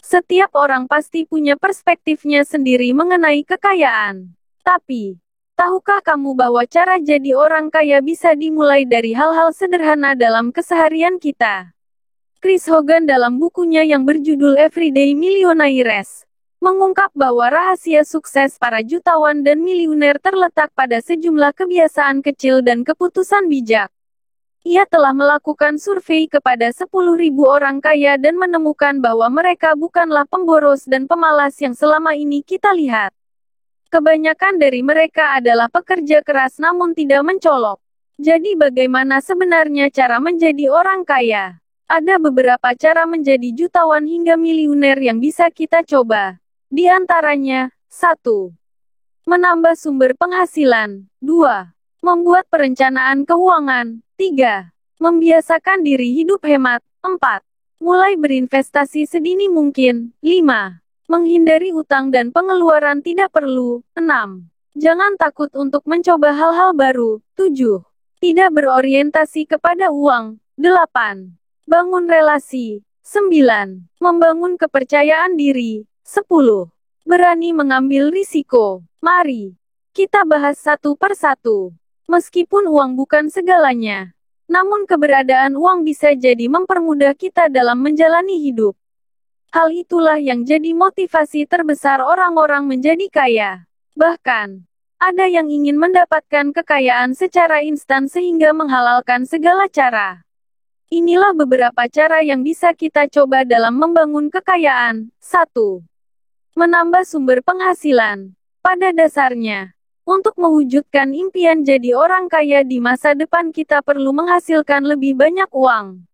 Setiap orang pasti punya perspektifnya sendiri mengenai kekayaan. Tapi, tahukah kamu bahwa cara jadi orang kaya bisa dimulai dari hal-hal sederhana dalam keseharian kita? Chris Hogan dalam bukunya yang berjudul Everyday Millionaires, mengungkap bahwa rahasia sukses para jutawan dan miliuner terletak pada sejumlah kebiasaan kecil dan keputusan bijak. Ia telah melakukan survei kepada 10.000 orang kaya dan menemukan bahwa mereka bukanlah pemboros dan pemalas yang selama ini kita lihat. Kebanyakan dari mereka adalah pekerja keras namun tidak mencolok. Jadi bagaimana sebenarnya cara menjadi orang kaya? Ada beberapa cara menjadi jutawan hingga miliuner yang bisa kita coba. Di antaranya, 1. Menambah sumber penghasilan. 2. Membuat perencanaan keuangan. 3. Membiasakan diri hidup hemat. 4. Mulai berinvestasi sedini mungkin. 5. Menghindari utang dan pengeluaran tidak perlu. 6. Jangan takut untuk mencoba hal-hal baru. 7. Tidak berorientasi kepada uang. 8. Bangun relasi. 9. Membangun kepercayaan diri. 10. Berani mengambil risiko. Mari kita bahas satu per satu. Meskipun uang bukan segalanya, namun keberadaan uang bisa jadi mempermudah kita dalam menjalani hidup. Hal itulah yang jadi motivasi terbesar orang-orang menjadi kaya. Bahkan, ada yang ingin mendapatkan kekayaan secara instan sehingga menghalalkan segala cara. Inilah beberapa cara yang bisa kita coba dalam membangun kekayaan. 1. Menambah sumber penghasilan. Pada dasarnya, untuk mewujudkan impian jadi orang kaya di masa depan kita perlu menghasilkan lebih banyak uang.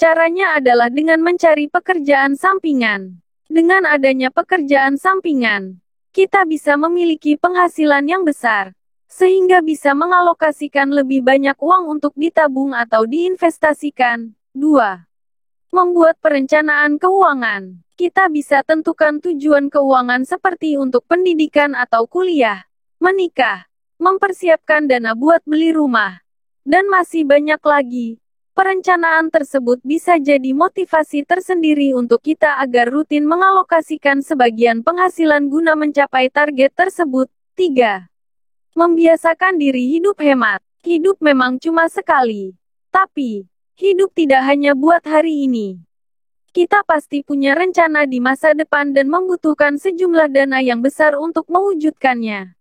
Caranya adalah dengan mencari pekerjaan sampingan. Dengan adanya pekerjaan sampingan, kita bisa memiliki penghasilan yang besar, sehingga bisa mengalokasikan lebih banyak uang untuk ditabung atau diinvestasikan. 2. Membuat perencanaan keuangan. Kita bisa tentukan tujuan keuangan seperti untuk pendidikan atau kuliah, menikah, mempersiapkan dana buat beli rumah, dan masih banyak lagi. Perencanaan tersebut bisa jadi motivasi tersendiri untuk kita agar rutin mengalokasikan sebagian penghasilan guna mencapai target tersebut. 3. Membiasakan diri hidup hemat. Hidup memang cuma sekali. Tapi, hidup tidak hanya buat hari ini. Kita pasti punya rencana di masa depan dan membutuhkan sejumlah dana yang besar untuk mewujudkannya.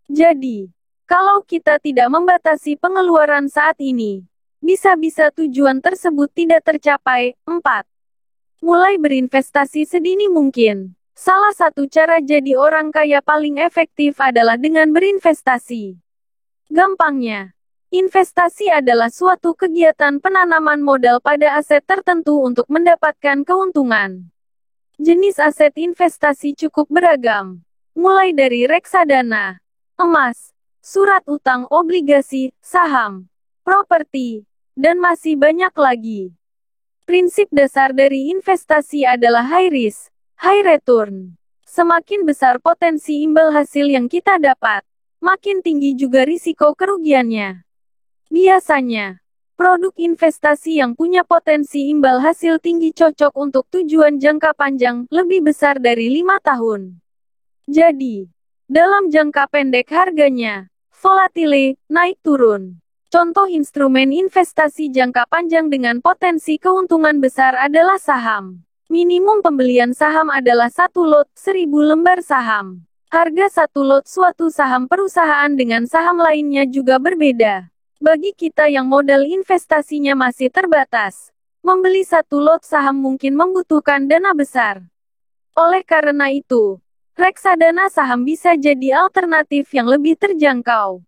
Jadi, kalau kita tidak membatasi pengeluaran saat ini, bisa-bisa tujuan tersebut tidak tercapai. 4. Mulai berinvestasi sedini mungkin. Salah satu cara jadi orang kaya paling efektif adalah dengan berinvestasi. Gampangnya, investasi adalah suatu kegiatan penanaman modal pada aset tertentu untuk mendapatkan keuntungan. Jenis aset investasi cukup beragam, mulai dari reksadana, emas, surat utang obligasi, saham, properti, dan masih banyak lagi. Prinsip dasar dari investasi adalah high risk, high return. Semakin besar potensi imbal hasil yang kita dapat, makin tinggi juga risiko kerugiannya. Biasanya, produk investasi yang punya potensi imbal hasil tinggi cocok untuk tujuan jangka panjang, lebih besar dari 5 tahun. Jadi, dalam jangka pendek harganya volatile, naik turun. Contoh instrumen investasi jangka panjang dengan potensi keuntungan besar adalah saham. Minimum pembelian saham adalah 1 lot 1.000 lembar saham. Harga 1 lot suatu saham perusahaan dengan saham lainnya juga berbeda. Bagi kita yang modal investasinya masih terbatas, membeli 1 lot saham mungkin membutuhkan dana besar. Oleh karena itu, reksadana saham bisa jadi alternatif yang lebih terjangkau.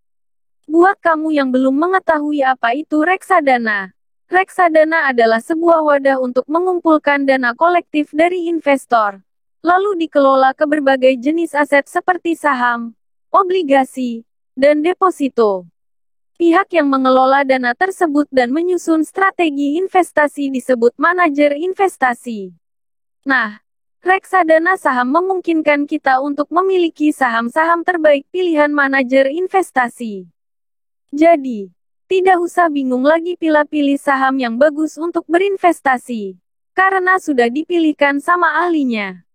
Buat kamu yang belum mengetahui apa itu reksadana, reksadana adalah sebuah wadah untuk mengumpulkan dana kolektif dari investor, lalu dikelola ke berbagai jenis aset seperti saham, obligasi, dan deposito. Pihak yang mengelola dana tersebut dan menyusun strategi investasi disebut manajer investasi. Nah, reksadana saham memungkinkan kita untuk memiliki saham-saham terbaik pilihan manajer investasi. Jadi, tidak usah bingung lagi pilih-pilih saham yang bagus untuk berinvestasi. karena sudah dipilihkan sama ahlinya.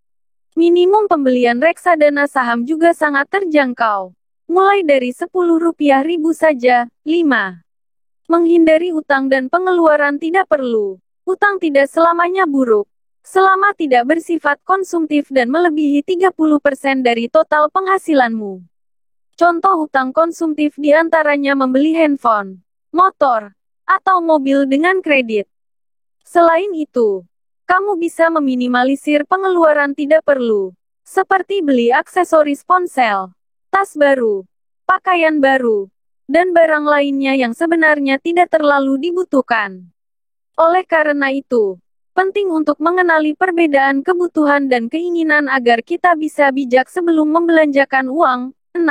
Minimum pembelian reksadana saham juga sangat terjangkau. Mulai dari Rp10.000 saja. 5. Menghindari utang dan pengeluaran tidak perlu. Utang tidak selamanya buruk. Selama tidak bersifat konsumtif dan melebihi 30% dari total penghasilanmu. Contoh utang konsumtif diantaranya membeli handphone, motor, atau mobil dengan kredit. Selain itu, kamu bisa meminimalisir pengeluaran tidak perlu, seperti beli aksesoris ponsel, tas baru, pakaian baru, dan barang lainnya yang sebenarnya tidak terlalu dibutuhkan. Oleh karena itu, penting untuk mengenali perbedaan kebutuhan dan keinginan agar kita bisa bijak sebelum membelanjakan uang. 6.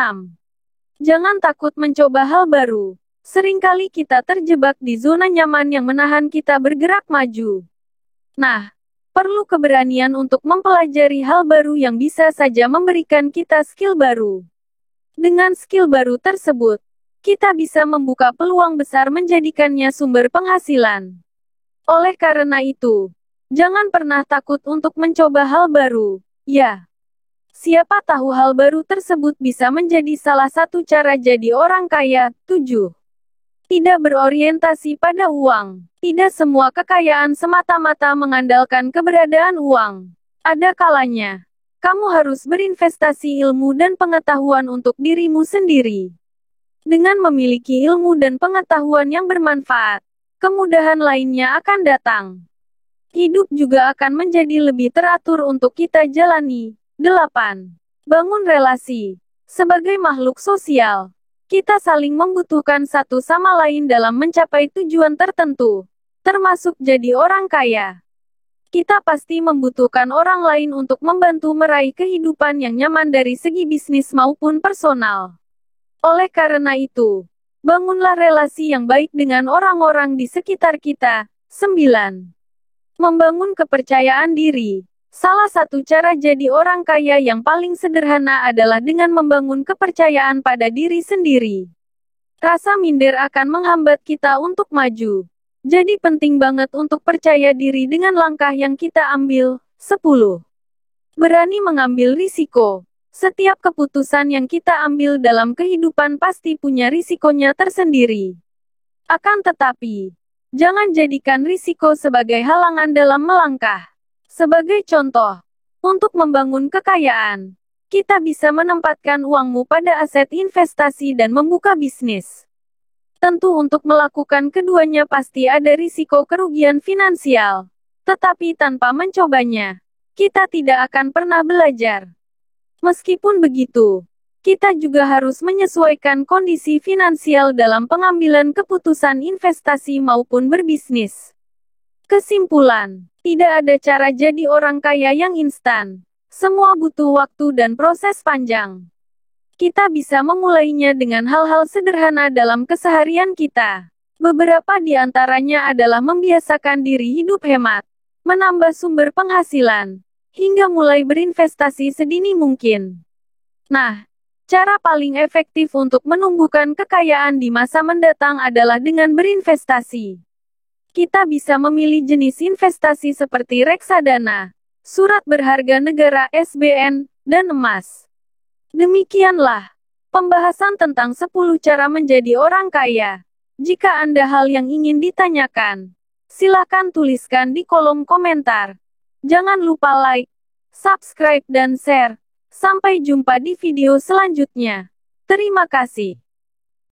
Jangan takut mencoba hal baru. Seringkali kita terjebak di zona nyaman yang menahan kita bergerak maju. Nah, perlu keberanian untuk mempelajari hal baru yang bisa saja memberikan kita skill baru. Dengan skill baru tersebut, kita bisa membuka peluang besar menjadikannya sumber penghasilan. Oleh karena itu, jangan pernah takut untuk mencoba hal baru. Ya, siapa tahu hal baru tersebut bisa menjadi salah satu cara jadi orang kaya. 7. Tidak berorientasi pada uang. Tidak semua kekayaan semata-mata mengandalkan keberadaan uang. Ada kalanya, kamu harus berinvestasi ilmu dan pengetahuan untuk dirimu sendiri. Dengan memiliki ilmu dan pengetahuan yang bermanfaat, kemudahan lainnya akan datang. Hidup juga akan menjadi lebih teratur untuk kita jalani. 8. Bangun relasi. Sebagai makhluk sosial, kita saling membutuhkan satu sama lain dalam mencapai tujuan tertentu, termasuk jadi orang kaya. Kita pasti membutuhkan orang lain untuk membantu meraih kehidupan yang nyaman dari segi bisnis maupun personal. Oleh karena itu, bangunlah relasi yang baik dengan orang-orang di sekitar kita. 9. Membangun kepercayaan diri. Salah satu cara jadi orang kaya yang paling sederhana adalah dengan membangun kepercayaan pada diri sendiri. Rasa minder akan menghambat kita untuk maju. Jadi penting banget untuk percaya diri dengan langkah yang kita ambil. 10. Berani mengambil risiko. Setiap keputusan yang kita ambil dalam kehidupan pasti punya risikonya tersendiri. Akan tetapi, jangan jadikan risiko sebagai halangan dalam melangkah. Sebagai contoh, untuk membangun kekayaan, kita bisa menempatkan uangmu pada aset investasi dan membuka bisnis. Tentu untuk melakukan keduanya pasti ada risiko kerugian finansial. Tetapi tanpa mencobanya, kita tidak akan pernah belajar. Meskipun begitu, kita juga harus menyesuaikan kondisi finansial dalam pengambilan keputusan investasi maupun berbisnis. Kesimpulan, tidak ada cara jadi orang kaya yang instan. Semua butuh waktu dan proses panjang. Kita bisa memulainya dengan hal-hal sederhana dalam keseharian kita. Beberapa di antaranya adalah membiasakan diri hidup hemat, menambah sumber penghasilan, hingga mulai berinvestasi sedini mungkin. Nah, cara paling efektif untuk menumbuhkan kekayaan di masa mendatang adalah dengan berinvestasi. Kita bisa memilih jenis investasi seperti reksadana, surat berharga negara (SBN), dan emas. Demikianlah pembahasan tentang 10 cara menjadi orang kaya. Jika Anda hal yang ingin ditanyakan, silakan tuliskan di kolom komentar. Jangan lupa like, subscribe dan share. Sampai jumpa di video selanjutnya. Terima kasih.